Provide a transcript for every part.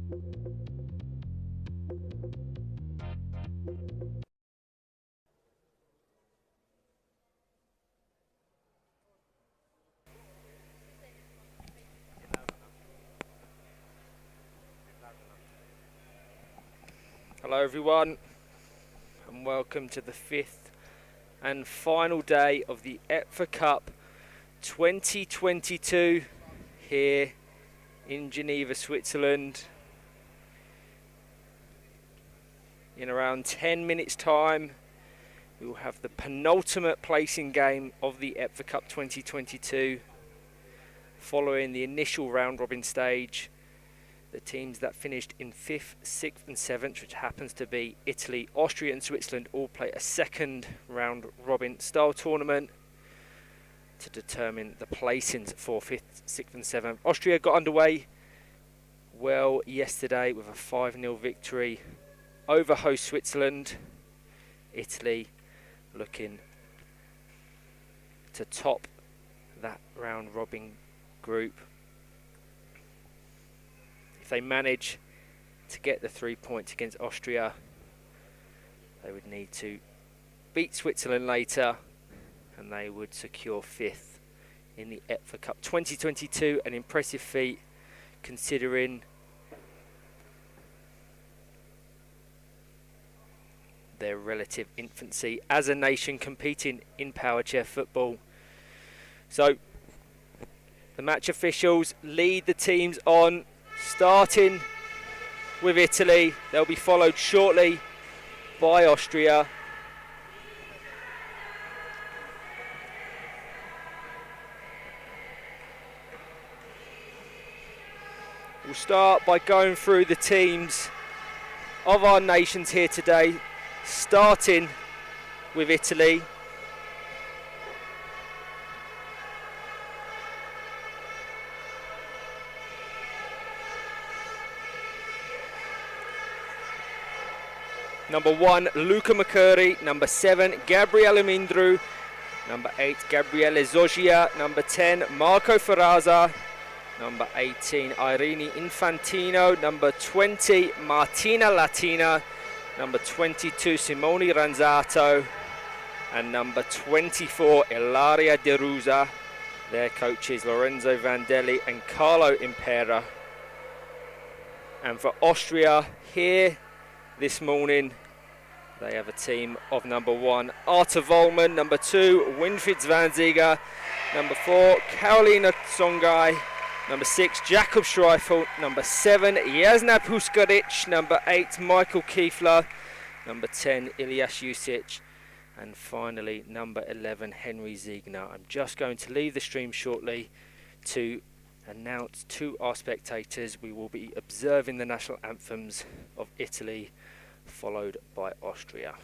Hello everyone, and welcome to the fifth and final day of the EPFA Cup 2022 here in Geneva, Switzerland. In around 10 minutes time, we will have the penultimate placing game of the EPFA Cup 2022 following the initial round robin stage. The teams that finished in 5th, 6th and 7th, which happens to be Italy, Austria and Switzerland, all play a second round robin style tournament to determine the placings for 5th, 6th and 7th. Austria got underway well yesterday with a 5-0 victory over host Switzerland. Italy looking to top that round robin group. If they manage to get the 3 points against Austria, they would need to beat Switzerland later and they would secure 5th in the EPFA Cup 2022. An impressive feat considering their relative infancy as a nation competing in power chair football. So the match officials lead the teams on, starting with Italy. They'll be followed shortly by Austria. We'll start by going through the teams of our nations here today, starting with Italy. Number 1, Luca Macuri. Number 7, Gabriele Mindru. Number 8, Gabriele Zogia. Number 10, Marco Ferraza. Number 18, Irene Infantino. Number 20, Martina Latina. Number 22, Simone Ranzato. And number 24, Ilaria De Rusa. Their coaches, Lorenzo Vandelli and Carlo Impera. And for Austria, here this morning, they have a team of number 1, Arta Volman, number 2, Winfried Zwanziger, number 4, Karolina Songai, number 6, Jakob Schreifel, number 7, Jasna Puskaric, number 8, Michael Kiefler, number 10, Ilyas Jusic, and finally number 11, Henry Ziegner. I'm just going to leave the stream shortly to announce to our spectators we will be observing the national anthems of Italy, followed by Austria.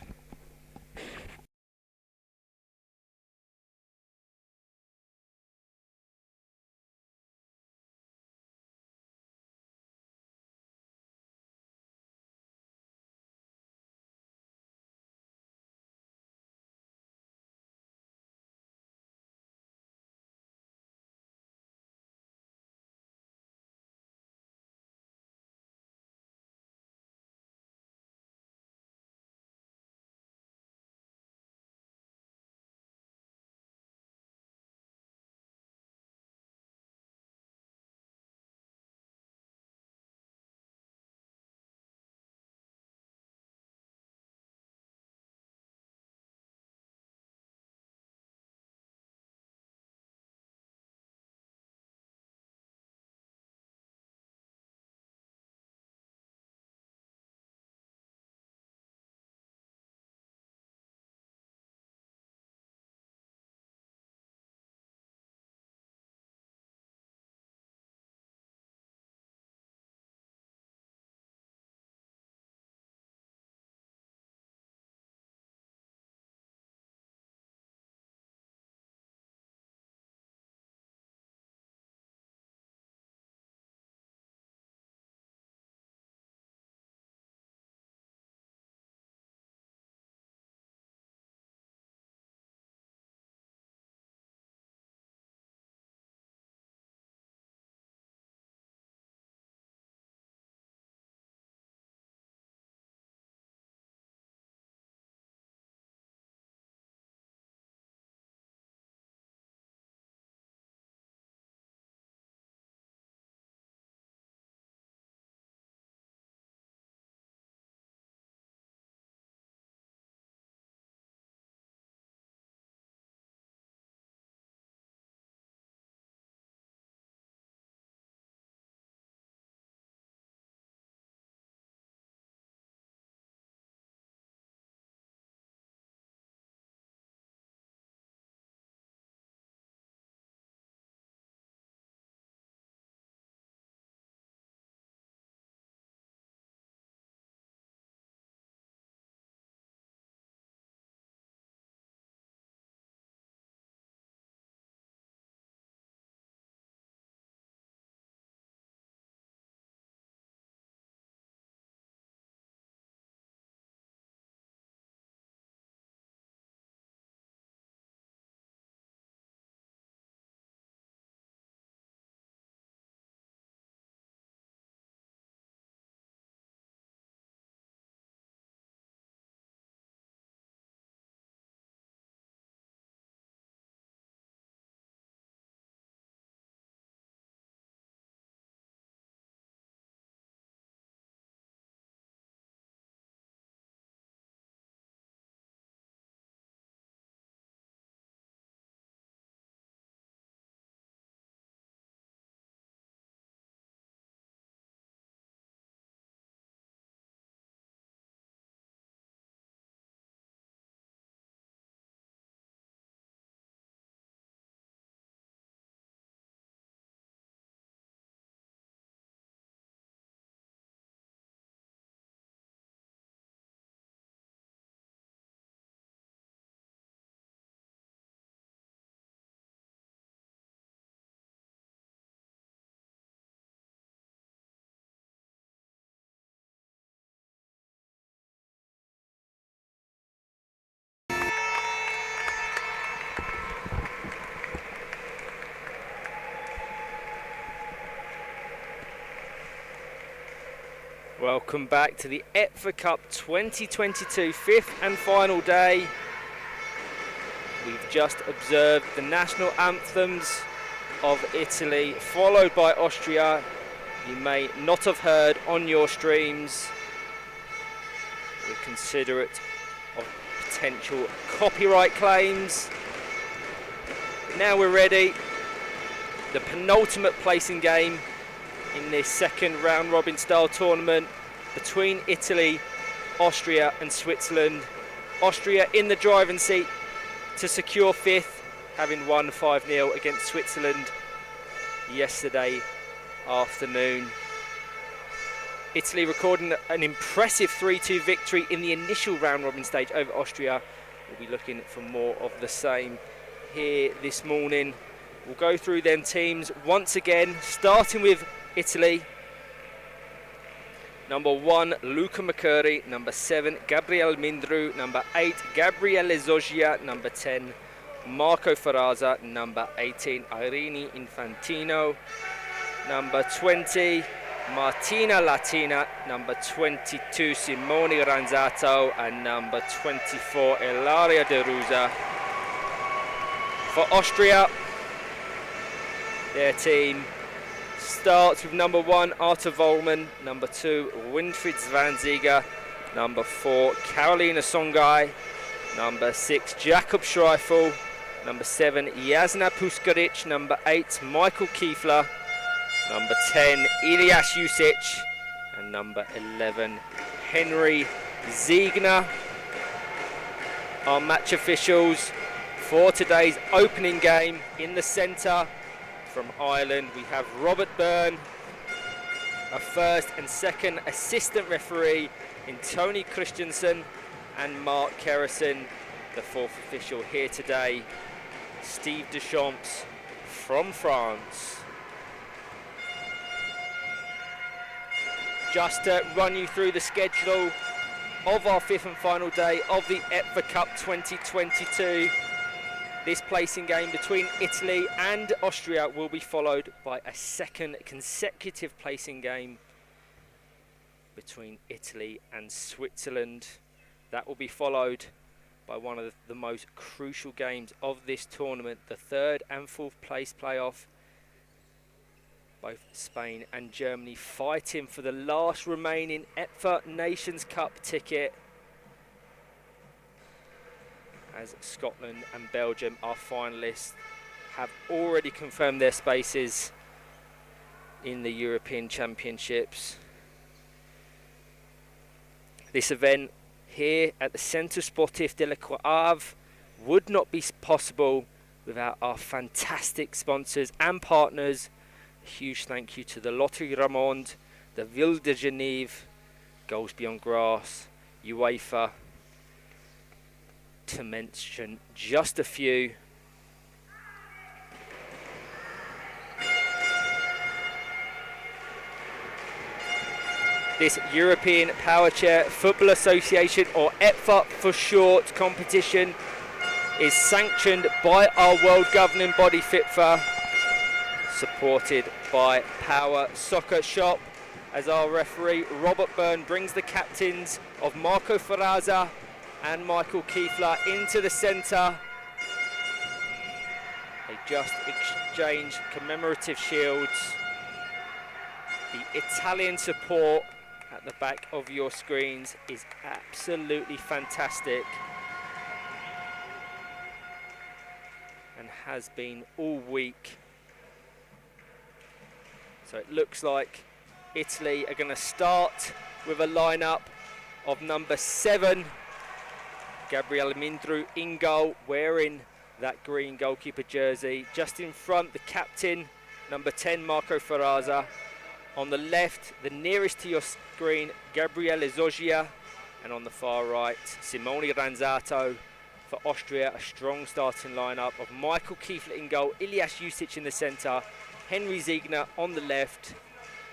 Welcome back to the EPFA Cup 2022 fifth and final day. We've just observed the national anthems of Italy, followed by Austria. You may not have heard on your streams. We're considerate of potential copyright claims. Now we're ready. The penultimate placing game in this second round robin style tournament between Italy, Austria and Switzerland. Austria in the driving seat to secure fifth, having won 5-0 against Switzerland yesterday afternoon. Italy recording an impressive 3-2 victory in the initial round robin stage over Austria. We'll be looking for more of the same here this morning. We'll go through them teams once again, starting with Italy. Number 1, Luca Mercuri. Number 7, Gabriele Mindru. Number 8, Gabriele Zoggia. Number 10, Marco Ferrazza. Number 18, Irene Infantino. Number 20, Martina Latina. Number 22, Simone Ranzato. And number 24, Ilaria De Rusa. For Austria, their team starts with number 1, Arta Vollmann, number 2, Winfried Zwanziger, number 4, Carolina Songai, number 6, Jakob Schreifel, number 7, Jasna Puskaric, number 8, Michael Kiefler, number 10, Ilyas Jusic, and number 11, Henry Ziegner. Our match officials for today's opening game in the centre. From Ireland, we have Robert Byrne, a first and second assistant referee in Tony Christensen, and Mark Kerrison, the fourth official here today, Steve Deschamps from France. Just to run you through the schedule of our fifth and final day of the EPFA Cup 2022. This placing game between Italy and Austria will be followed by a second consecutive placing game between Italy and Switzerland. That will be followed by one of the most crucial games of this tournament, the third and fourth place playoff. Both Spain and Germany fighting for the last remaining EPFA Nations Cup ticket, as Scotland and Belgium, our finalists, have already confirmed their spaces in the European Championships. This event here at the Centre Sportif de la Croix would not be possible without our fantastic sponsors and partners. A huge thank you to the Loterie Romande, the Ville de Genève, Goals Beyond Grass, UEFA, to mention just a few. This European Power Chair Football Association, or EPFA for short, competition is sanctioned by our world governing body FIFA, supported by Power Soccer Shop, as our referee Robert Byrne brings the captains of Marco Ferrazza and Michael Kiefler into the centre. They just exchanged commemorative shields. The Italian support at the back of your screens is absolutely fantastic, and has been all week. So it looks like Italy are going to start with a lineup of number 7, Gabriele Mindru in goal, wearing that green goalkeeper jersey. Just in front, the captain, number 10, Marco Ferrazza. On the left, the nearest to your screen, Gabriele Zoggia. And on the far right, Simone Ranzato. For Austria, a strong starting lineup of Michael Kiefler in goal, Ilyas Jusic in the centre, Henry Ziegner on the left,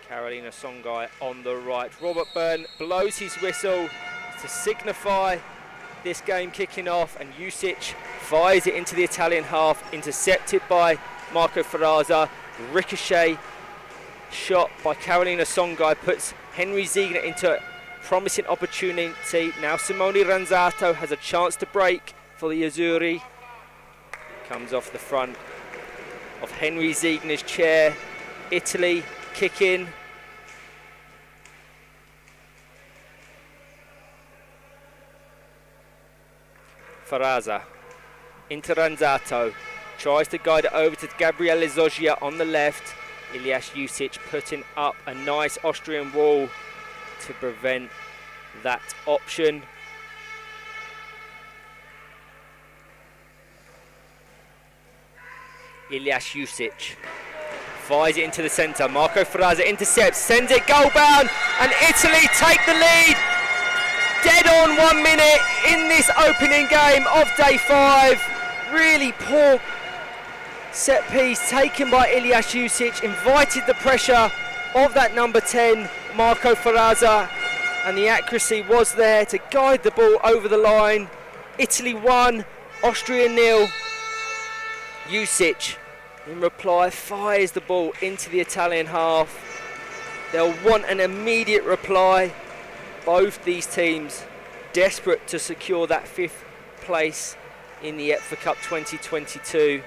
Carolina Songai on the right. Robert Byrne blows his whistle to signify this game kicking off, and Jusic fires it into the Italian half, intercepted by Marco Ferrazza. Ricochet shot by Carolina Songai puts Henry Ziegner into a promising opportunity. Now Simone Ranzato has a chance to break for the Azzurri. Comes off the front of Henry Ziegner's chair. Italy kick in. Faraza into Ranzato. Tries to guide it over to Gabriele Zoggia on the left. Ilyas Jusic putting up a nice Austrian wall to prevent that option. Ilyas Jusic fires it into the centre. Marco Faraza intercepts, sends it goal bound, and Italy take the lead. Dead on 1 minute in this opening game of day 5. Really poor set piece taken by Ilyas Jusic, invited the pressure of that number 10, Marco Faraza, and the accuracy was there to guide the ball over the line. Italy 1, Austria 0. Jusic, in reply, fires the ball into the Italian half. They'll want an immediate reply. Both these teams desperate to secure that 5th place in the EPFA Cup 2022.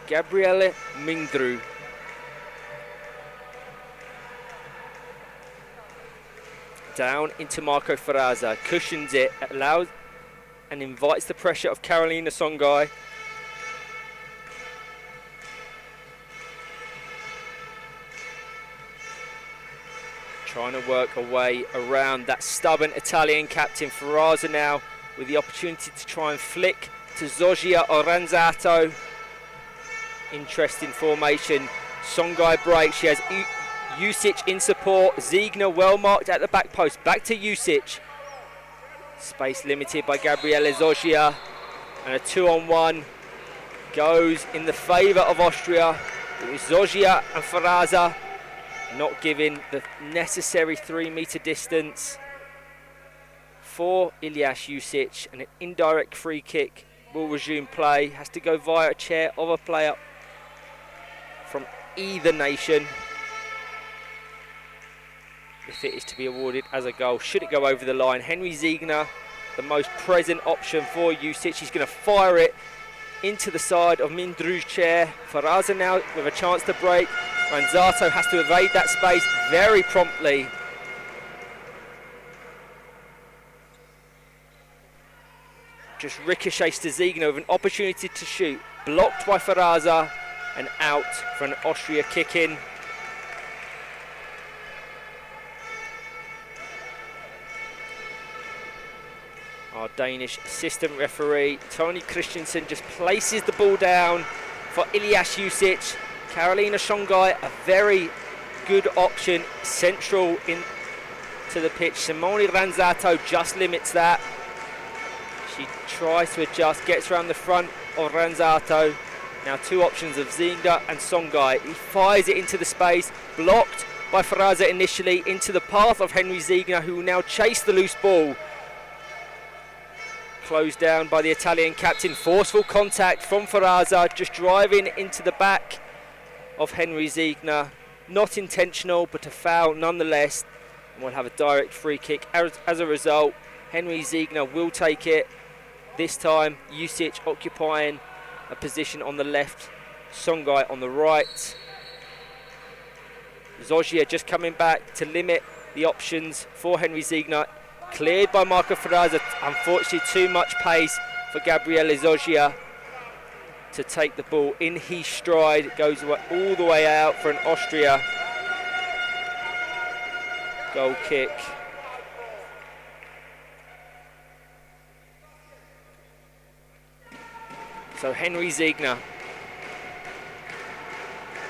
Gabriele Mindru. Down into Marco Faraza, cushions it, allows and invites the pressure of Carolina Songai. Trying to work a way around that stubborn Italian captain. Faraza now with the opportunity to try and flick to Zoggia or Ranzato. Interesting formation. Songai breaks. She has Jusic in support. Ziegner well marked at the back post. Back to Jusic. Space limited by Gabriele Zoggia. And a 2-on-1 goes in the favour of Austria. It was Zoggia and Faraza not giving the necessary 3-metre distance for Ilyas Jusic, and an indirect free kick will resume play. Has to go via a chair of a player from either nation if it is to be awarded as a goal. Should it go over the line? Henry Ziegner, the most present option for Jusic. He's going to fire it into the side of Mindru's chair. Faraza now with a chance to break. Ranzato has to evade that space very promptly. Just ricochets to Ziegner with an opportunity to shoot. Blocked by Faraza and out for an Austria kick-in. Our Danish assistant referee, Tony Christensen, just places the ball down for Ilyas Jusic. Carolina Songai, a very good option, central into the pitch. Simone Ranzato just limits that. She tries to adjust, gets around the front of Ranzato. Now 2 options of Ziegner and Songai. He fires it into the space, blocked by Faraza initially, into the path of Henry Ziegner, who will now chase the loose ball. Closed down by the Italian captain. Forceful contact from Faraza, just driving into the back of Henry Ziegner. Not intentional, but a foul nonetheless. And we'll have a direct free kick. As a result, Henry Ziegner will take it. This time, Jusic occupying a position on the left, Songai on the right. Zoggia just coming back to limit the options for Henry Ziegner. Cleared by Marco Faraza. Unfortunately, too much pace for Gabriele Zoggia to take the ball in his stride. It goes all the way out for an Austria goal kick. So Henry Ziegner,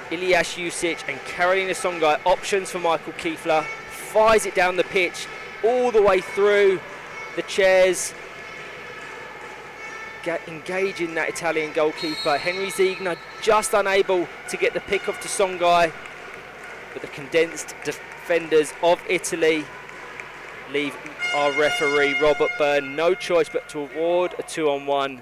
Ilyas Jusic and Carolina Songai, options for Michael Kiefler. Fires it down the pitch, all the way through the chairs. Engaging that Italian goalkeeper. Henry Ziegner just unable to get the pick off to Songai, but the condensed defenders of Italy leave our referee Robert Byrne no choice but to award a 2-on-1.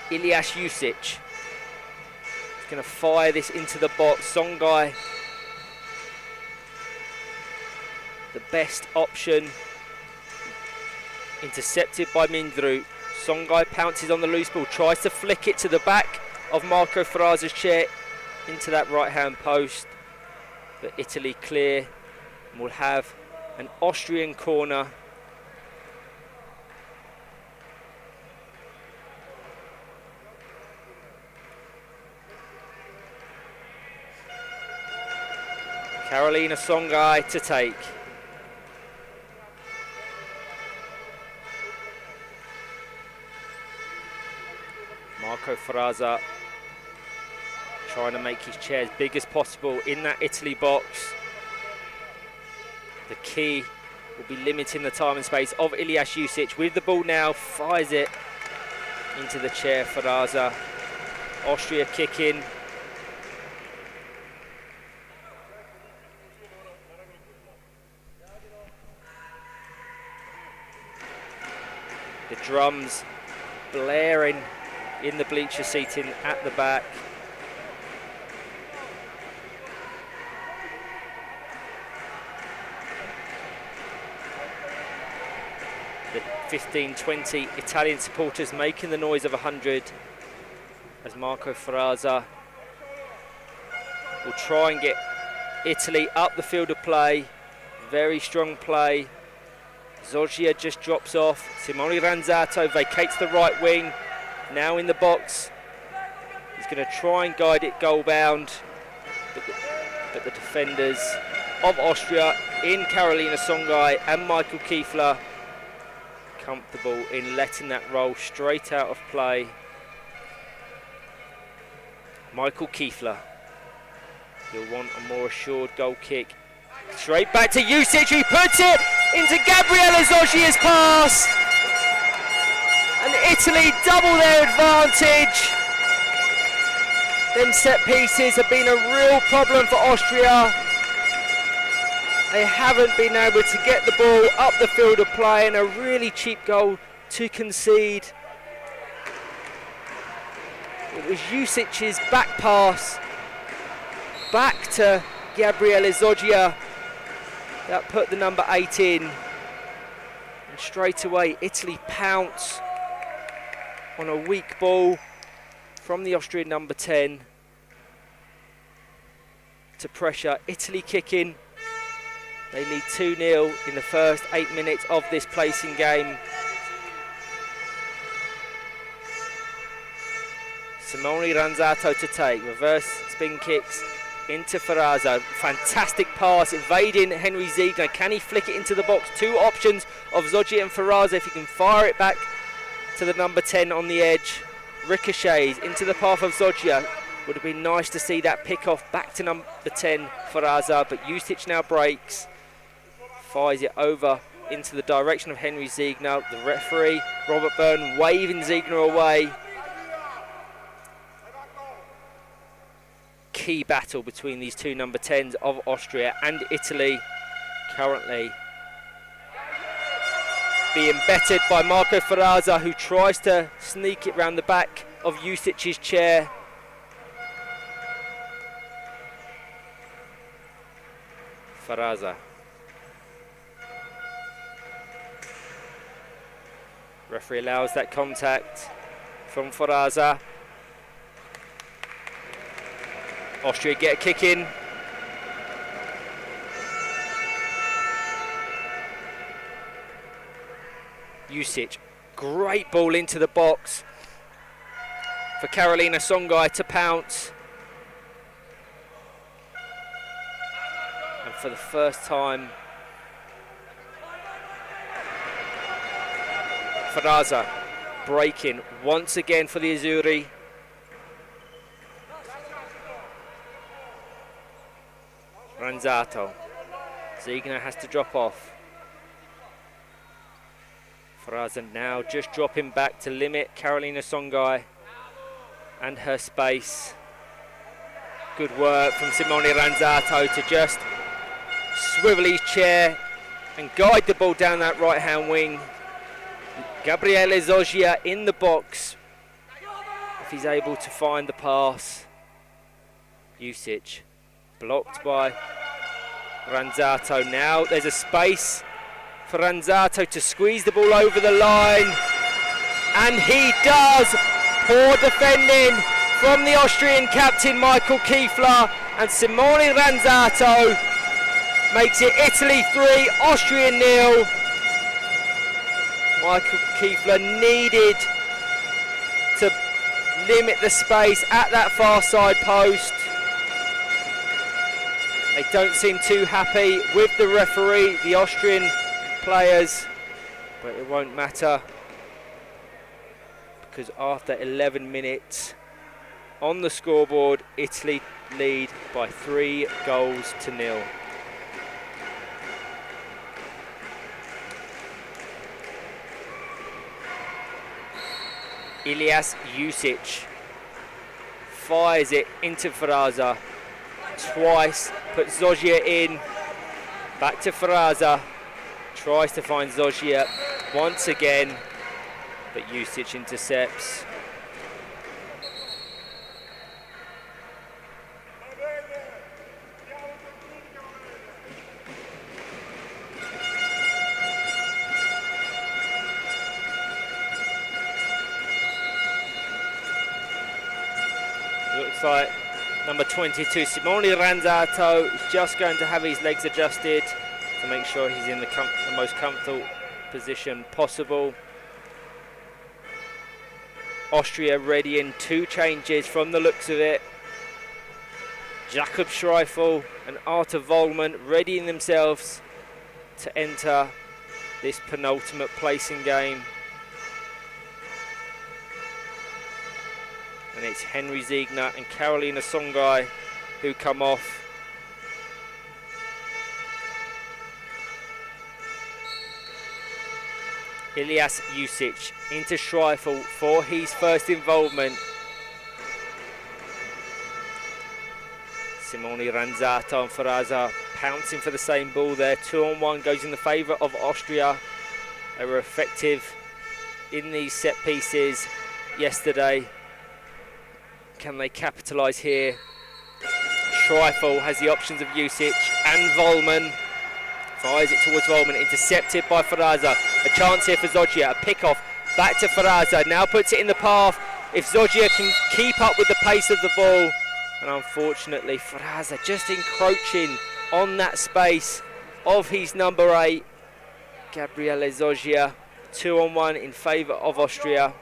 Ilyas Jusic. He's going to fire this into the box. Songai, the best option. Intercepted by Mindru. Songai pounces on the loose ball, tries to flick it to the back of Marco Ferraza's chair into that right-hand post. But Italy clear, and will have an Austrian corner. Carolina Songai to take. Marco Ferraza trying to make his chair as big as possible in that Italy box. The key will be limiting the time and space of Ilyas Jusic. With the ball now, fires it into the chair. Ferraza. Austria kicking. The drums blaring in the bleacher seating at the back. The 15-20 Italian supporters making the noise of 100 as Marco Ferraza will try and get Italy up the field of play. Very strong play. Zoggia just drops off. Simone Ranzato vacates the right wing. Now in the box. He's going to try and guide it goal bound. But the defenders of Austria in Carolina Songai and Michael Kiefler comfortable in letting that roll straight out of play. Michael Kiefler. He'll want a more assured goal kick. Straight back to Jusic, he puts it into Gabriele Zoggia's pass. And Italy double their advantage. Them set pieces have been a real problem for Austria. They haven't been able to get the ball up the field of play, and a really cheap goal to concede. It was Jusic's back pass back to Gabriele Zoggia that put the number 8 in. And straight away, Italy pounce on a weak ball from the Austrian number 10 to pressure. Italy kicking. They lead 2-0 in the first 8 minutes of this placing game. Simone Ranzato to take. Reverse spin kicks into Ferraza. Fantastic pass, evading Henry Ziegner. Can he flick it into the box? Two options of Zoggia and Ferraza. If he can fire it back to the number 10 on the edge. Ricochets into the path of Zoggia. Would have been nice to see that pick off back to number 10, Ferraza, but Jusic now breaks. Fires it over into the direction of Henry Ziegner. The referee, Robert Byrne, waving Ziegner away. Key battle between these two number 10s of Austria and Italy, currently being bettered by Marco Ferraza, who tries to sneak it round the back of Jusic's chair. Ferraza. Referee allows that contact from Ferraza. Austria get a kick in. Jusic, great ball into the box for Carolina Songai to pounce. And for the first time, Ferraza breaking once again for the Azzurri. Ranzato. Ziegner has to drop off. Ferraza now just dropping back to limit Carolina Songai and her space. Good work from Simone Ranzato to just swivel his chair and guide the ball down that right hand wing. Gabriele Zoggia in the box he's able to find the pass. Jusic blocked by Ranzato. Now there's a space for Ranzato to squeeze the ball over the line, and he does. Poor defending from the Austrian captain Michael Kiefler, and Simone Ranzato makes it Italy 3, Austria 0. Michael Kiefler needed to limit the space at that far side post. They don't seem too happy with the referee, the Austrian players, but it won't matter, because after 11 minutes on the scoreboard, Italy lead by 3 goals to 0. Ilyas Jusic fires it into Faraza twice, puts Zoggia in, back to Faraza, tries to find Zoggia once again, but Jusic intercepts. Looks like number 22, Simone Ranzato, is just going to have his legs adjusted to make sure he's in the most comfortable position possible. Austria ready in 2 changes from the looks of it. Jakob Schreifel and Arthur Vollmann readying themselves to enter this penultimate placing game. And it's Henry Ziegner and Carolina Songai who come off. Ilyas Jusic into Schreifel for his first involvement. Simone Ranzato and Faraza pouncing for the same ball there. 2-on-1 goes in the favour of Austria. They were effective in these set pieces yesterday. Can they capitalise here? Schreifel has the options of Jusic and Vollmann. Fires it towards Vollmann, intercepted by Faraza. A chance here for Zoggia, a pick-off back to Faraza. Now puts it in the path if Zoggia can keep up with the pace of the ball. And unfortunately, Faraza just encroaching on that space of his number 8, Gabriele Zoggia. 2-on-1 in favour of Austria.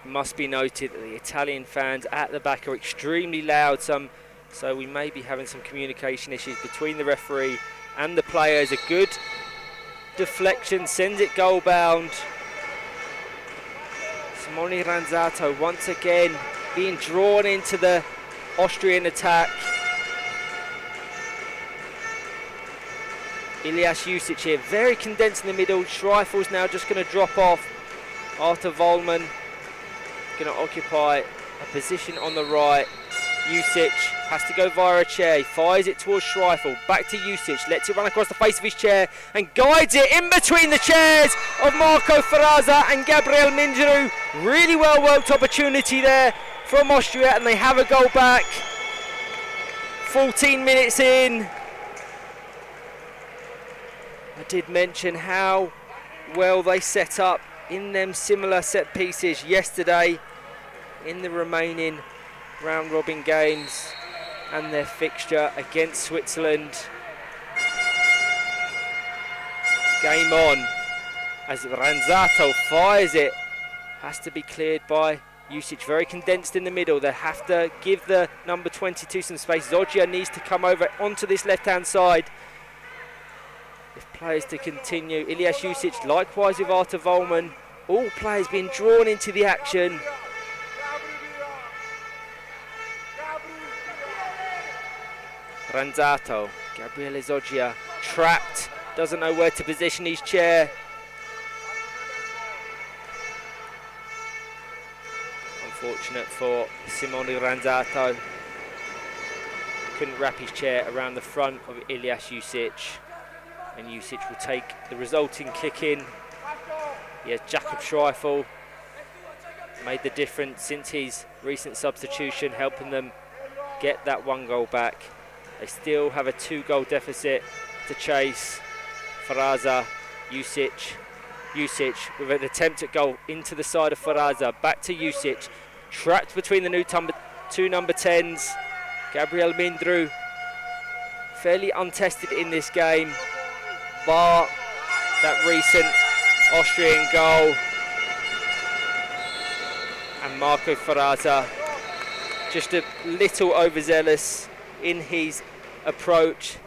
Must be noted that the Italian fans at the back are extremely loud, so we may be having some communication issues between the referee and the players. A good deflection sends it goal bound. Simone Ranzato once again being drawn into the Austrian attack. Ilyas Jusic here, very condensed in the middle. Schreifel's now just going to drop off. Arthur Vollmann going to occupy a position on the right. Jusic has to go via a chair. He fires it towards Schreifel. Back to Jusic. Lets it run across the face of his chair and guides it in between the chairs of Marco Faraza and Gabriel Mindru. Really well worked opportunity there from Austria, and they have a goal back. 14 minutes in. I did mention how well they set up in them similar set pieces yesterday in the remaining round robin games and their fixture against Switzerland. Game on as Ranzato fires it. Has to be cleared by Jusic. Very condensed in the middle. They have to give the number 22 some space. Zoggia needs to come over onto this left hand side if players to continue. Ilyas Jusic likewise with Arthur Vollmann. All players being drawn into the action. Ranzato, Gabriele Zoggia trapped, doesn't know where to position his chair. Unfortunate for Simone Ranzato. Couldn't wrap his chair around the front of Ilyas Jusic. and Jusic will take the resulting kick in. Yes, Jakob Schreifel made the difference since his recent substitution, helping them get that 1 goal back. They still have a 2-goal deficit to chase. Faraza, Jusic with an attempt at goal into the side of Faraza, back to Jusic, trapped between the two number 10s. Gabriel Mindru, fairly untested in this game, bar that recent Austrian goal. And Marco Faraza just a little overzealous in his approach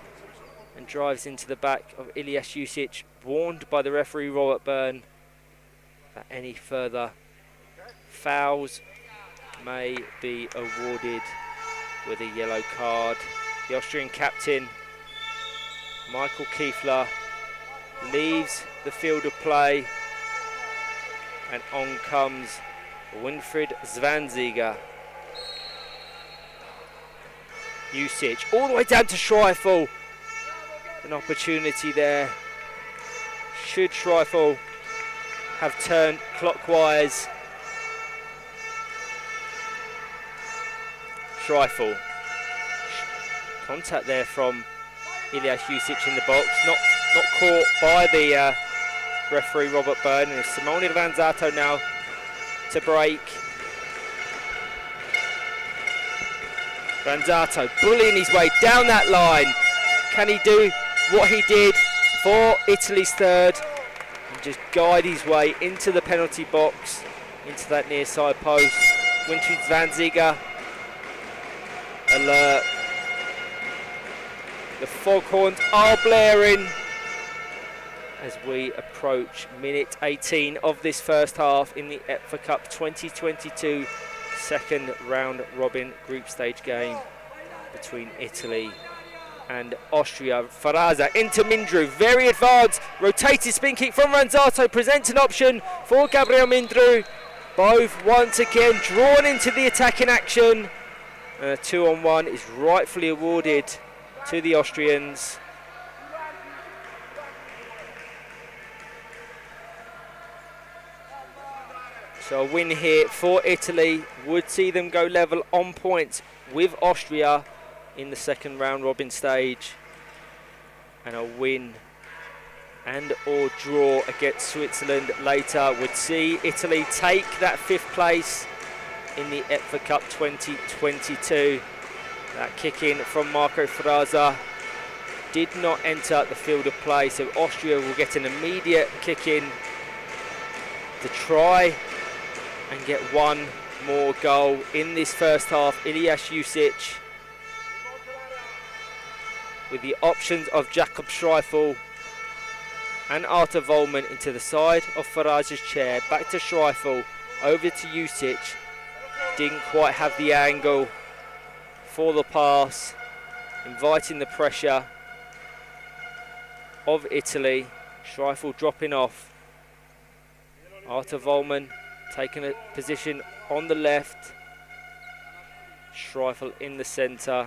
and drives into the back of Ilyas Jusic, warned by the referee Robert Byrne that any further fouls may be awarded with a yellow card. The Austrian captain, Michael Kiefler, leaves the field of play, and on comes Winfried Zwanziger. Jusic all the way down to Schreifel. An opportunity there. Should Schreifel have turned clockwise? Schreifel. Contact there from Ilyas Jusic in the box. Not caught by the referee Robert Byrne. And it's Simone Vanzato now to break. Vanzato bullying his way down that line. Can he do what he did for Italy's third and just guide his way into the penalty box, into that near side post? Winfried Zwanziger alert. The foghorns are blaring as we approach minute 18 of this first half in the EPFA Cup 2022 second round robin group stage game between Italy and Austria. Faraza into Mindru, very advanced, rotated spin kick from Ranzato, presents an option for Gabriel Mindru. Both once again drawn into the attacking action. And a 2-on-1 is rightfully awarded to the Austrians. So a win here for Italy would see them go level on points with Austria in the second round robin stage. And a win and or draw against Switzerland later would see Italy take that 5th place in the EPFA Cup 2022. That kick in from Marco Faraza did not enter the field of play, so Austria will get an immediate kick in to try and get one more goal in this first half. Ilyas Jusic with the options of Jakob Schreifel and Artur Volman into the side of Faraza's chair. Back to Schreifel, over to Jusic. Didn't quite have the angle for the pass, inviting the pressure of Italy. Schreifel dropping off. Artur Volman taking a position on the left. Schreifel in the centre.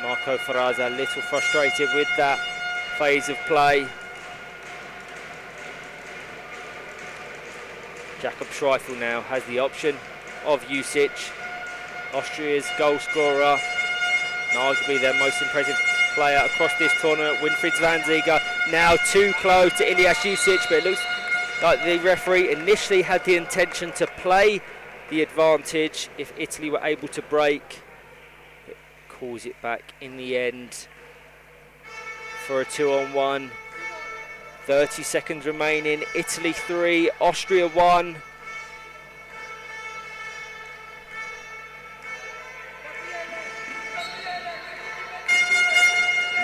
Marco Faraza a little frustrated with that phase of play. Jakob Schreifel now has the option of Jusic, Austria's goal scorer, and arguably their most impressive player across this tournament. Winfried Zwanziger now too close to Ilyas Jusic, but it looks like the referee initially had the intention to play the advantage if Italy were able to break. It calls it back in the end for a 2-on-1. 30 seconds remaining. Italy 3, Austria 1.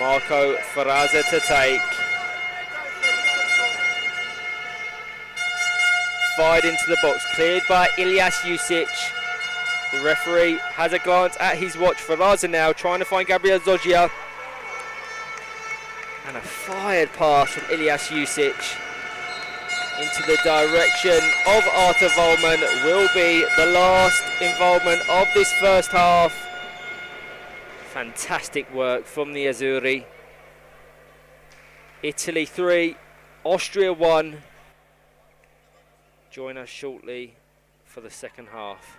Marco Faraza to take. Fired into the box, cleared by Ilyas Jusic. The referee has a glance at his watch. Faraza now trying to find Gabriel Zoggia. And a fired pass from Ilyas Jusic into the direction of Artur Volman will be the last involvement of this first half. Fantastic work from the Azzurri. Italy 3, Austria 1. Join us shortly for the second half.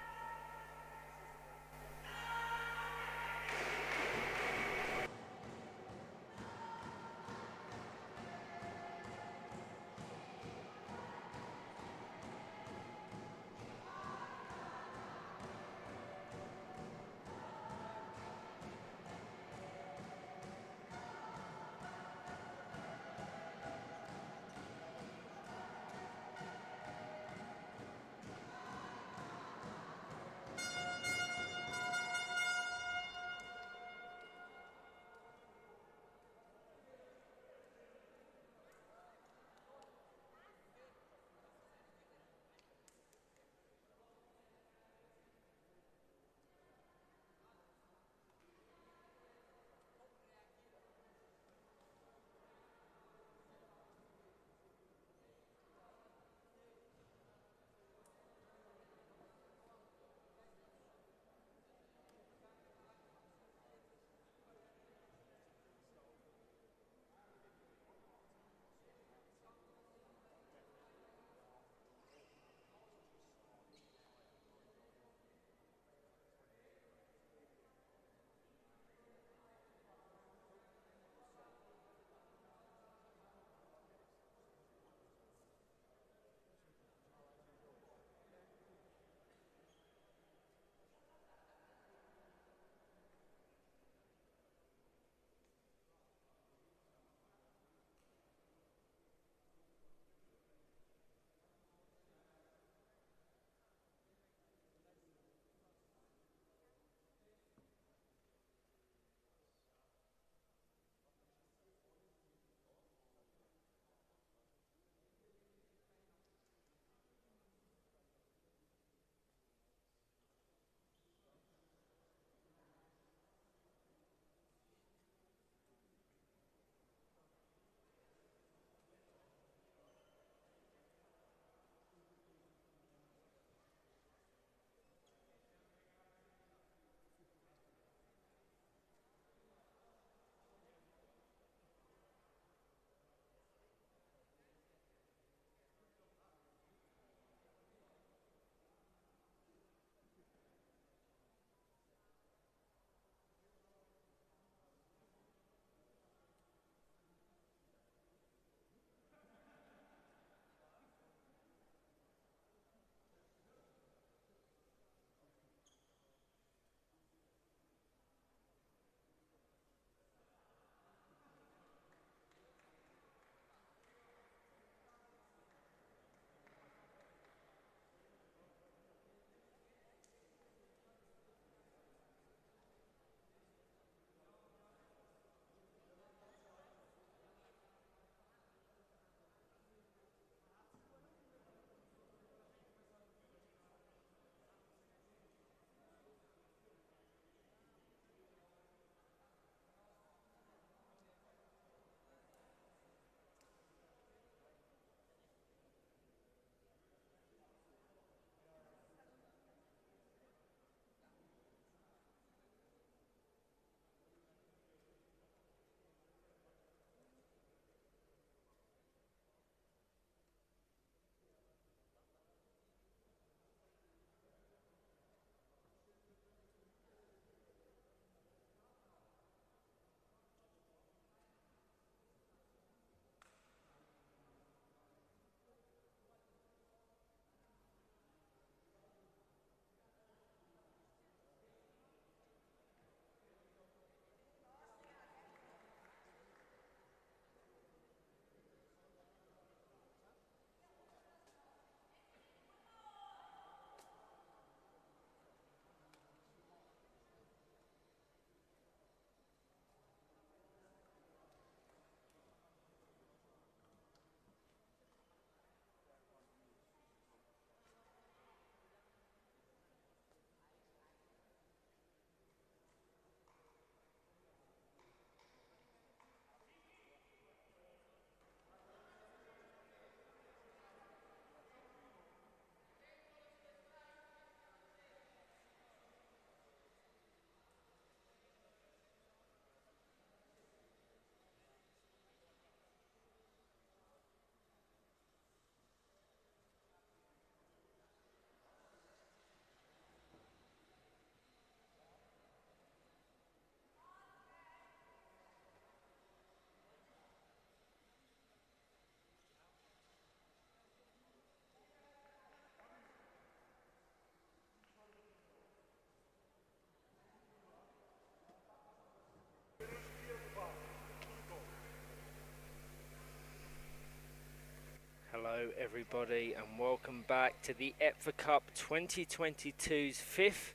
Hello everybody and welcome back to the EPFA Cup 2022's fifth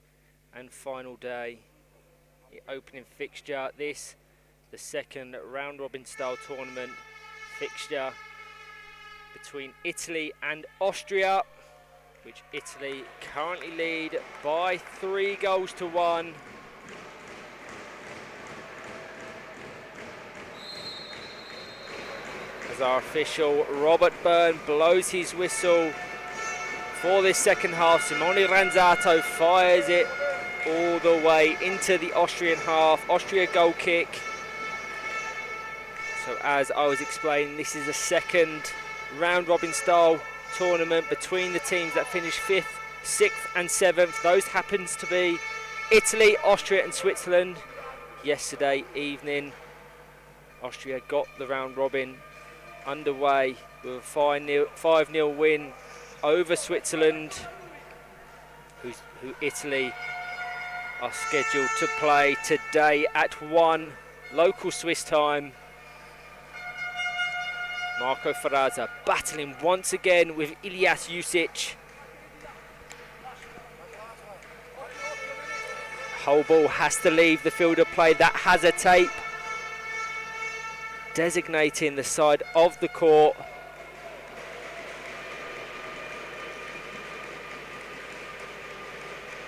and final day. The opening fixture, the second round robin style tournament fixture between Italy and Austria, which Italy currently lead by 3-1. As our official Robert Byrne blows his whistle for this second half, Simone Ranzato fires it all the way into the Austrian half. Austria goal kick. So as I was explaining, this is a second round robin style tournament between the teams that finished 5th, 6th and 7th. Those happens to be Italy, Austria and Switzerland. Yesterday evening, Austria got the round robin underway with a 5-0 win over Switzerland, who Italy are scheduled to play today at 1 local Swiss time. Marco Ferrazza battling once again with Ilyas Jusic. Whole ball has to leave the field of play. That has a tape designating the side of the court.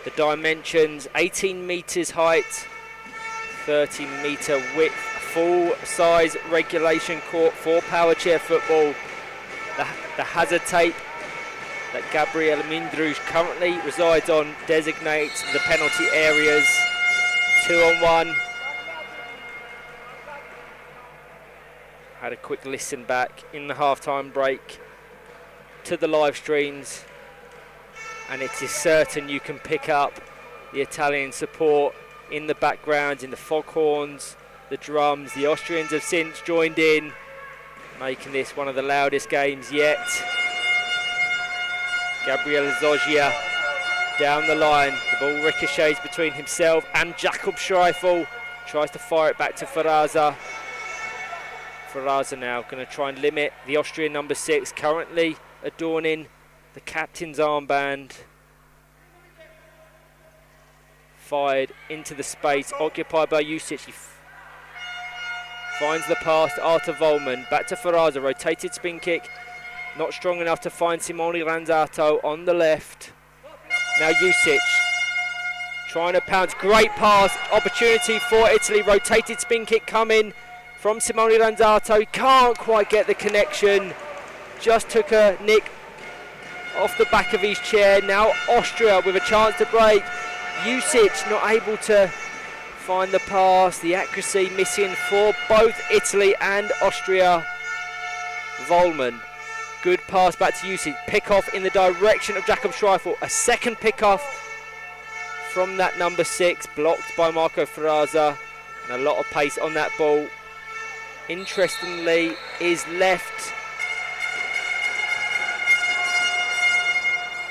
The dimensions: 18 metres height, 30 metre width, full size regulation court for power chair football. The hazard tape that Gabriel Mindrouge currently resides on designates the penalty areas. 2-on-1. Had a quick listen back in the half-time break to the live streams, and it is certain you can pick up the Italian support in the background, in the foghorns, the drums. The Austrians have since joined in, making this one of the loudest games yet. Gabriele Zoggia down the line. The ball ricochets between himself and Jakob Schreifel. Tries to fire it back to Ferrazza. Ferrazza now going to try and limit the Austrian number 6, currently adorning the captain's armband. Fired into the space occupied by Jusic. He finds the pass to Artur Volman. Back to Ferrazza, rotated spin kick. Not strong enough to find Simone Ranzato on the left. Now Jusic trying to pounce. Great pass, opportunity for Italy. Rotated spin kick coming from Simone Ranzato. He can't quite get the connection. Just took a nick off the back of his chair. Now Austria with a chance to break. Jusic not able to find the pass. The accuracy missing for both Italy and Austria. Volman. Good pass back to Jusic. Pick off in the direction of Jakob Schreifel. A second pick off from that number 6. Blocked by Marco Ferrazza. And a lot of pace on that ball. Interestingly, is left.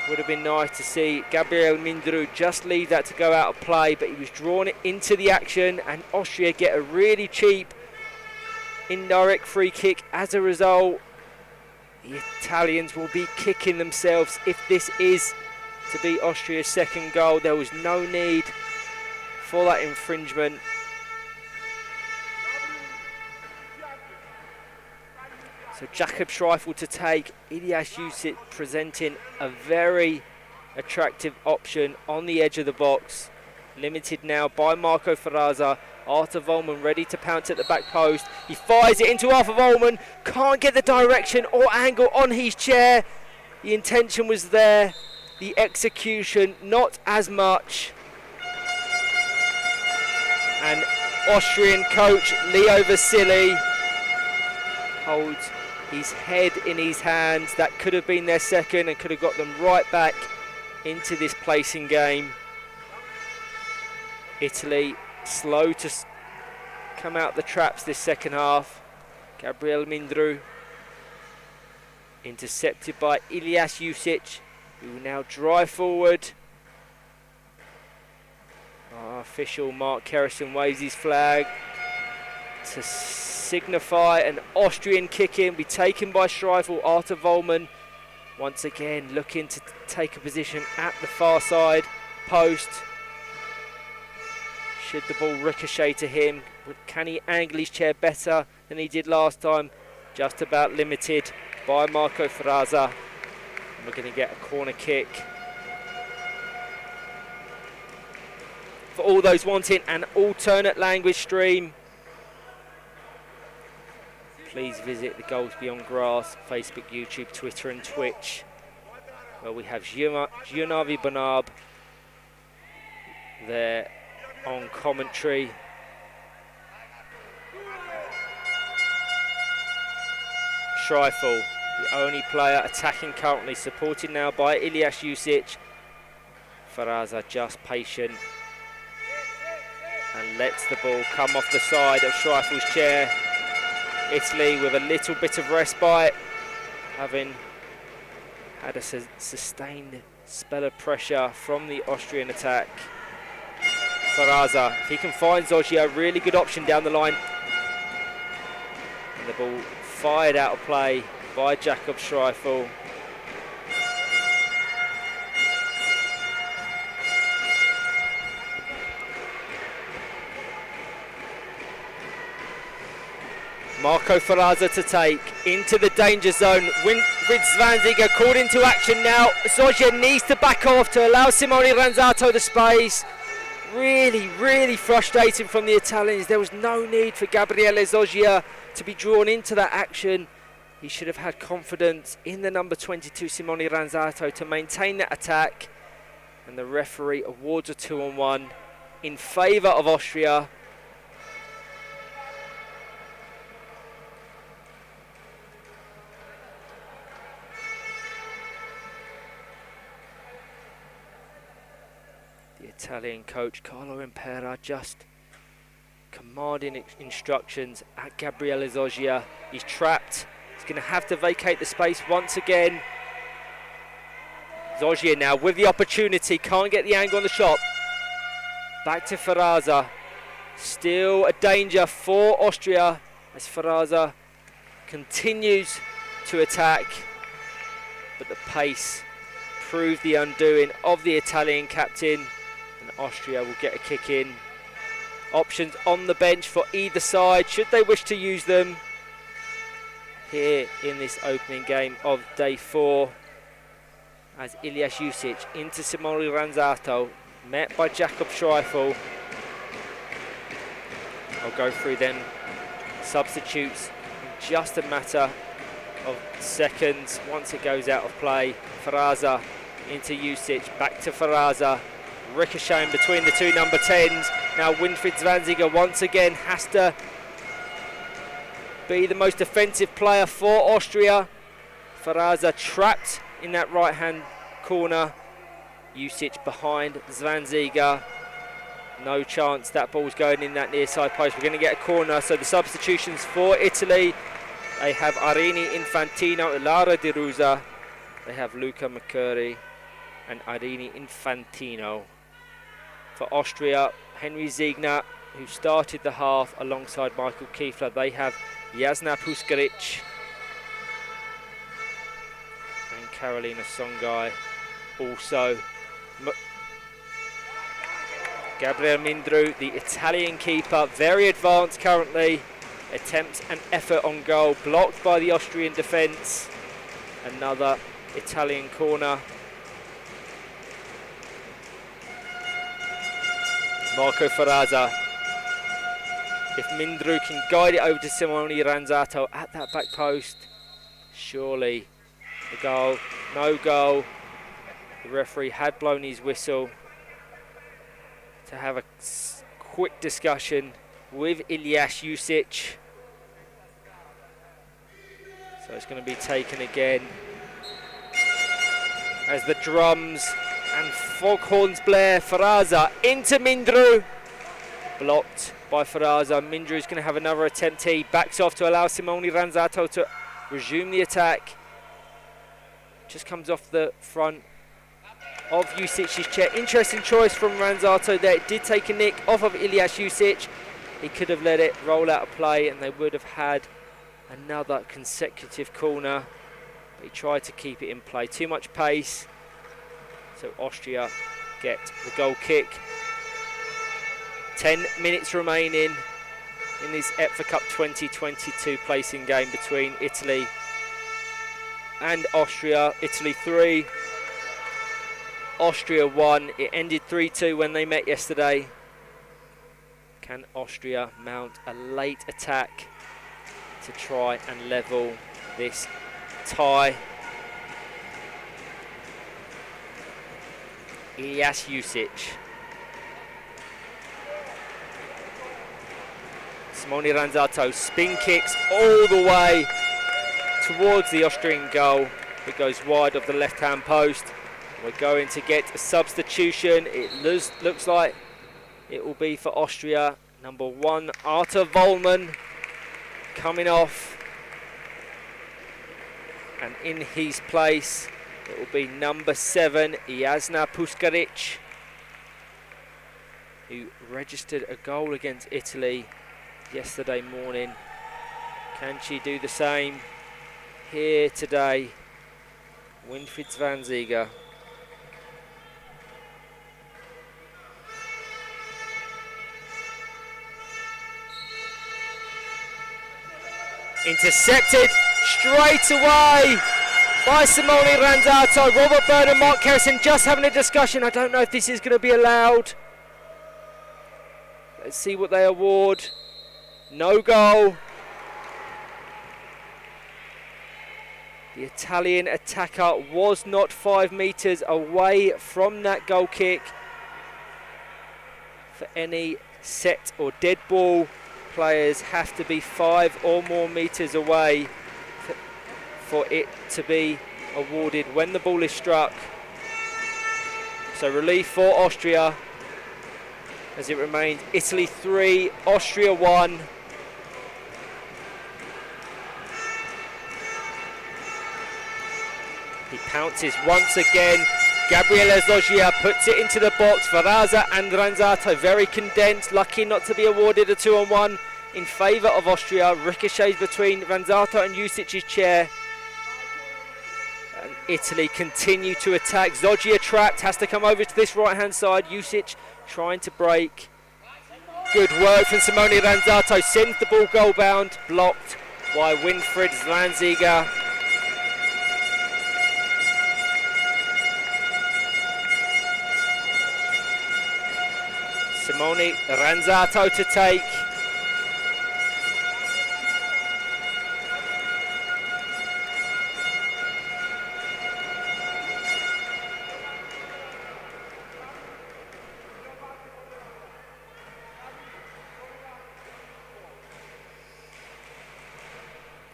Would have been nice to see Gabriel Mindrouge just leave that to go out of play, but he was drawn into the action, and Austria get a really cheap indirect free kick. As a result, the Italians will be kicking themselves if this is to be Austria's second goal. There was no need for that infringement. So Jakob Schreifel to take, Ilyas Jusic presenting a very attractive option on the edge of the box. Limited now by Marco Ferrazza. Artur Volman ready to pounce at the back post. He fires it into Artur Volman. Can't get the direction or angle on his chair. The intention was there. The execution not as much. And Austrian coach Leo Vasili holds his head in his hands. That could have been their second and could have got them right back into this placing game. Italy slow to come out the traps this second half. Gabriel Mindrouge intercepted by Ilyas Jusic, who will now drive forward. Our official Mark Kerrison waves his flag to signify an Austrian kick-in, be taken by Schreifel. Artur Volman Once again, looking to take a position at the far side post. Should the ball ricochet to him, can he angle his chair better than he did last time? Just about limited by Marco Ferraza. We're going to get a corner kick. For all those wanting an alternate language stream, please visit the Goals Beyond Grass Facebook, YouTube, Twitter and Twitch, where we have Giannavi Bonab there on commentary. Schreifel, the only player attacking currently, supported now by Ilyas Jusic. Ferraza just patient and lets the ball come off the side of Schreifel's chair. Italy with a little bit of respite, having had a sustained spell of pressure from the Austrian attack. Ferraza, if he can find Zoggia, really good option down the line. And the ball fired out of play by Jakob Schreifel. Marco Ferraza to take into the danger zone. Winfried Zwanziger called into action now. Zoggia needs to back off to allow Simone Ranzato the space. Really frustrating from the Italians. There was no need for Gabriele Zoggia to be drawn into that action. He should have had confidence in the number 22 Simone Ranzato to maintain that attack. And the referee awards a 2-on-1 in favour of Austria. Italian coach Carlo Impera just commanding instructions at Gabriele Zoggia. He's trapped. He's going to have to vacate the space once again. Zoggia now with the opportunity, can't get the angle on the shot. Back to Ferraza. Still a danger for Austria as Ferraza continues to attack, but the pace proved the undoing of the Italian captain. Austria will get a kick in. Options on the bench for either side, should they wish to use them here in this opening game of day 4. As Ilyas Jusic into Simone Ranzato, met by Jakob Schreifel. I'll go through then substitutes in just a matter of seconds once it goes out of play. Ferraza into Jusic, back to Ferraza. Ricocheting between the two number 10s. Now Winfried Zwanziger once again has to be the most offensive player for Austria. Ferraza trapped in that right hand corner. Jusic behind Zwanziger. No chance that ball's going in that near side post. We're going to get a corner. So the substitutions for Italy. They have Arini Infantino, Lara Di Rusa. They have Luca McCurry and Arini Infantino. For Austria, Henry Ziegner, who started the half alongside Michael Kiefler. They have Jasna Puskaric and Carolina Songai. Also, Gabriel Mindru, the Italian keeper, very advanced currently. Attempts an effort on goal, blocked by the Austrian defence. Another Italian corner. Marco Ferraza. If Mindru can guide it over to Simone Ranzato at that back post, surely the goal, no goal. The referee had blown his whistle to have a quick discussion with Ilyas Jusic. So it's going to be taken again as the drums and foghorns blare. Ferraza into Mindru. Blocked by Ferraza. Mindru is going to have another attempt. He backs off to allow Simone Ranzato to resume the attack. Just comes off the front of Jusic's chair. Interesting choice from Ranzato there. It did take a nick off of Ilyas Jusic. He could have let it roll out of play and they would have had another consecutive corner. but he tried to keep it in play. Too much pace, so Austria get the goal kick. 10 minutes remaining in this EPFA Cup 2022 placing game between Italy and Austria. Italy 3, Austria 1. It ended 3-2 when they met yesterday. Can Austria mount a late attack to try and level this tie? Ilyas Jusic. Simone Ranzato spin kicks all the way towards the Austrian goal. It goes wide of the left-hand post. We're going to get a substitution. It looks like it will be for Austria. Number 1, Artur Vollmann, coming off. And in his place, it will be number 7, Jasna Puskaric, who registered a goal against Italy yesterday morning. Can she do the same here today? Winfried Zwanziger. Intercepted straight away by Simone Ranzato. Robert Byrne and Mark Kerrison just having a discussion. I don't know if this is going to be allowed. Let's see what they award. No goal. The Italian attacker was not 5 metres away from that goal kick. For any set or dead ball, players have to be 5 or more metres away for it to be awarded when the ball is struck. So relief for Austria as it remains Italy 3, Austria 1. He pounces once again. Gabriele Zoggia puts it into the box. Varaza and Ranzato very condensed, lucky not to be awarded a 2-on-1 in favour of Austria. Ricochets between Ranzato and Jusic's chair. And Italy continue to attack. Zoggia trapped, has to come over to this right hand side. Jusic trying to break. Good work from Simone Ranzato, sends the ball goal bound, blocked by Winfried Zwanziger. Simone Ranzato to take.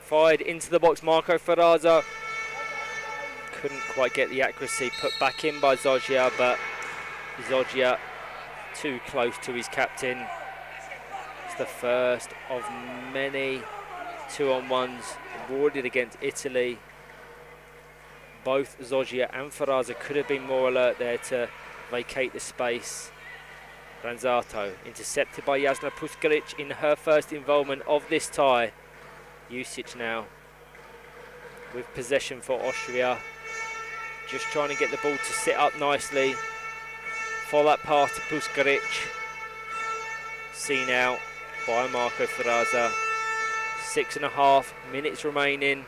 Fired into the box, Marco Ferrazza couldn't quite get the accuracy put back in by Zoggia, but Zoggia too close to his captain. It's the first of many 2-on-1s awarded against Italy. Both Zoggia and Ferrazza could have been more alert there to vacate the space. Ranzato intercepted by Jasna Puskaric in her first involvement of this tie. Jusic now with possession for Austria, just trying to get the ball to sit up nicely for that pass to Puskaric. Seen out by Marco Ferrazza. 6.5 minutes remaining.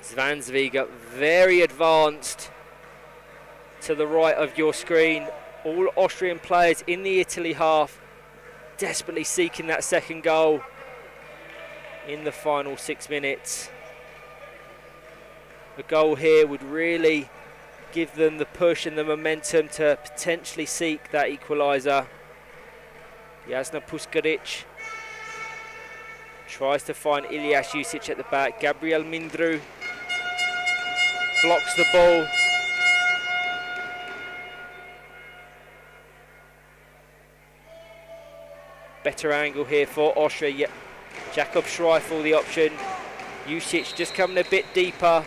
Zwanziger very advanced to the right of your screen. All Austrian players in the Italy half desperately seeking that second goal in the final 6 minutes. A goal here would really give them the push and the momentum to potentially seek that equaliser. Jasna Puskaric tries to find Ilyas Jusic at the back. Gabriel Mindru blocks the ball. Better angle here for Austria. Jakob Schreifel the option. Jusic just coming a bit deeper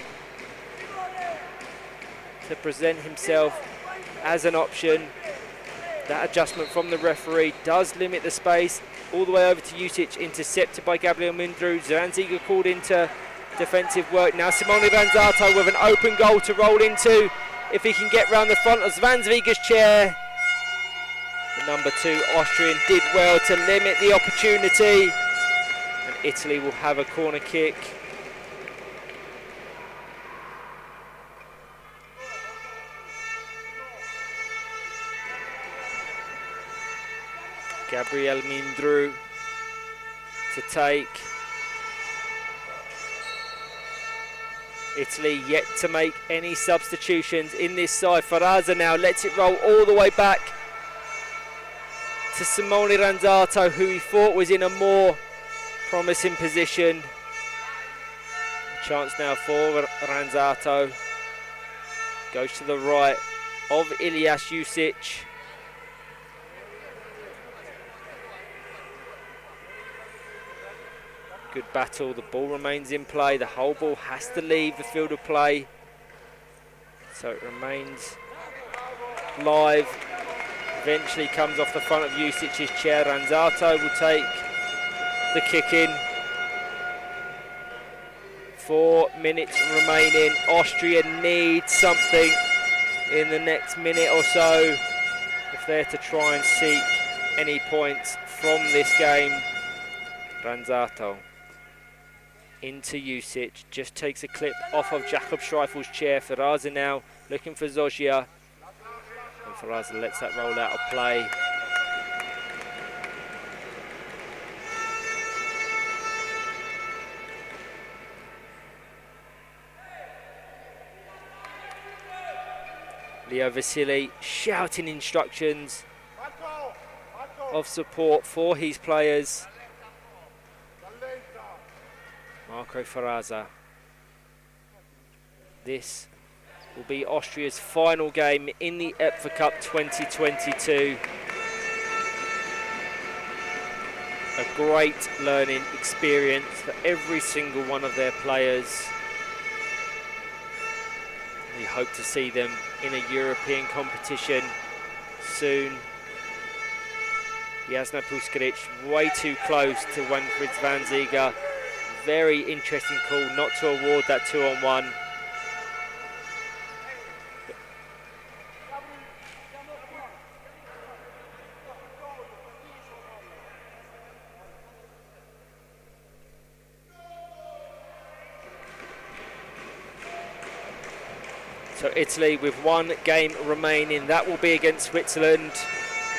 to present himself as an option. That adjustment from the referee does limit the space. all the way over to Jusic, intercepted by Gabriel Mindru. Zvanziga called into defensive work. Now Simone Ranzato with an open goal to roll into if he can get round the front of Zvanziga's chair. The number 2 Austrian did well to limit the opportunity, and Italy will have a corner kick. Gabriel Mindru to take. Italy yet to make any substitutions in this side. Faraza now lets it roll all the way back to Simone Ranzato, who he thought was in a more promising position. Chance now for Ranzato. Goes to the right of Ilyas Jusic. Good battle, the ball remains in play. The whole ball has to leave the field of play, so it remains live. Eventually comes off the front of Jusic's chair. Ranzato will take the kick in. 4 minutes remaining. Austria needs something in the next minute or so if they're to try and seek any points from this game. Ranzato into Jusic, just takes a clip off of Jakob Schreifel's chair. Faraza now looking for Zoggia, and Faraza lets that roll out of play. Leo Vasili shouting instructions of support for his players. Marco Faraza. This will be Austria's final game in the EPFA Cup 2022. A great learning experience for every single one of their players. We hope to see them in a European competition soon. Jasna Puskaric way too close to Winfried Zvanziga. Very interesting call not to award that 2-on-1. So Italy with 1 game remaining, that will be against Switzerland.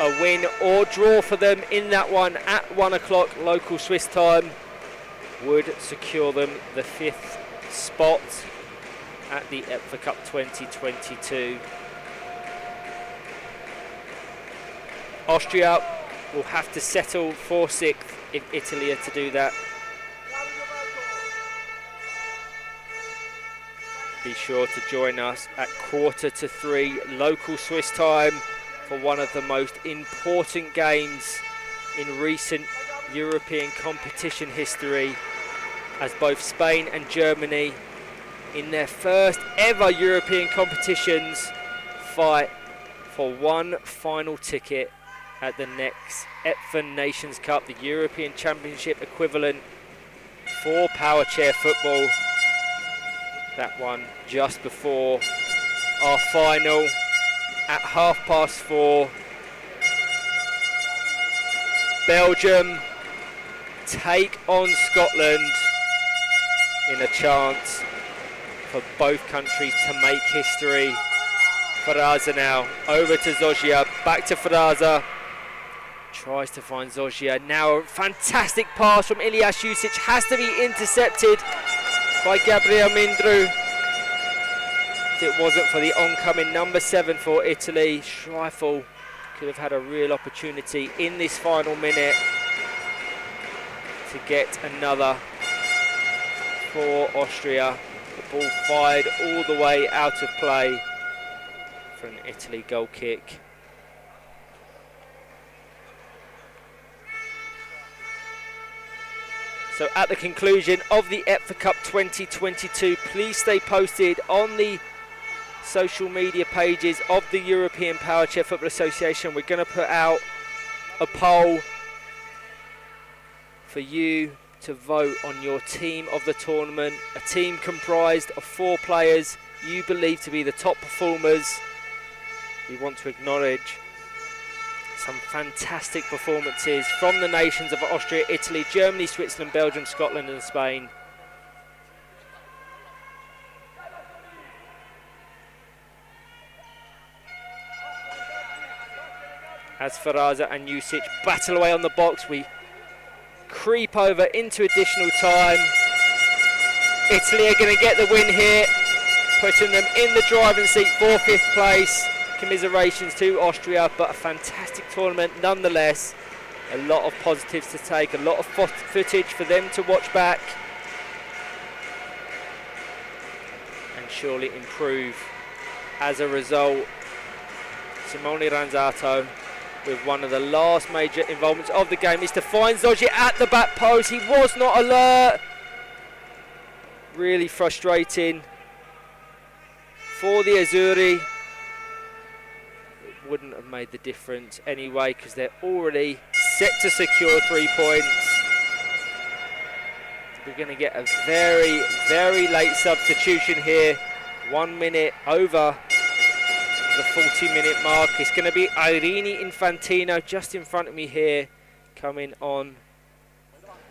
A win or draw for them in that one at 1 o'clock local Swiss time would secure them the 5th spot at the EPFA Cup 2022. Austria will have to settle for 6th if Italy are to do that. Be sure to join us at 2:45 local Swiss time for one of the most important games in recent European competition history, as both Spain and Germany, in their first ever European competitions, fight for one final ticket at the next EPFA Nations Cup, the European Championship equivalent for power chair football. That one just before our final at 4:30. Belgium take on Scotland in a chance for both countries to make history. Faraza now over to Zoggia, back to Faraza, tries to find Zoggia. Now a fantastic pass from Ilyas Jusic, has to be intercepted by Gabriel Mindru. If it wasn't for the oncoming number 7 for Italy, Schreifel could have had a real opportunity in this final minute to get another for Austria. The ball fired all the way out of play for an Italy goal kick. So at the conclusion of the EPFA Cup 2022, please stay posted on the social media pages of the European Power Chair Football Association. We're going to put out a poll for you to vote on your team of the tournament, a team comprised of 4 players you believe to be the top performers. We want to acknowledge some fantastic performances from the nations of Austria, Italy, Germany, Switzerland, Belgium, Scotland and Spain. As Faraza and Jusic battle away on the box, we creep over into additional time. Italy are going to get the win here, putting them in the driving seat for 5th place. Commiserations to Austria, but a fantastic tournament nonetheless. A lot of positives to take, a lot of footage for them to watch back and surely improve as a result. Simone Ranzato with one of the last major involvements of the game is to find Zoggi at the back post. He was not alert. Really frustrating for the Azzurri. It wouldn't have made the difference anyway because they're already set to secure 3 points. We're going to get a very, very late substitution here. 1 minute over the 40-minute mark. It's going to be Irene Infantino just in front of me here coming on,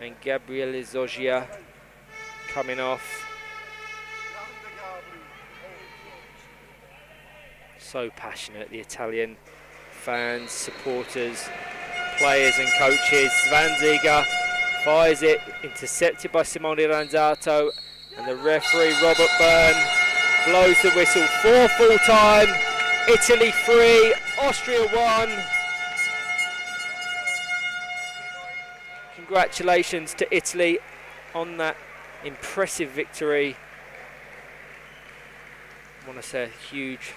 and Gabriele Zoggia coming off. So passionate, the Italian fans, supporters, players and coaches. Zwanziger fires it, intercepted by Simone Ranzato, and the referee Robert Byrne blows the whistle for full time. Italy 3, Austria 1. Congratulations to Italy on that impressive victory. I want to say a huge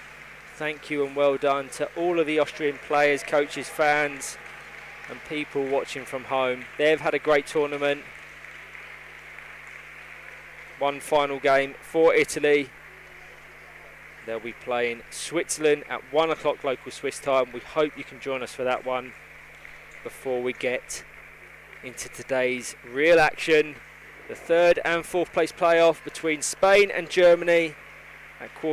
thank you and well done to all of the Austrian players, coaches, fans and people watching from home. They've had a great tournament. One final game for Italy. They'll be playing Switzerland at 1 o'clock local Swiss time. We hope you can join us for that one before we get into today's real action. The 3rd and 4th place playoff between Spain and Germany at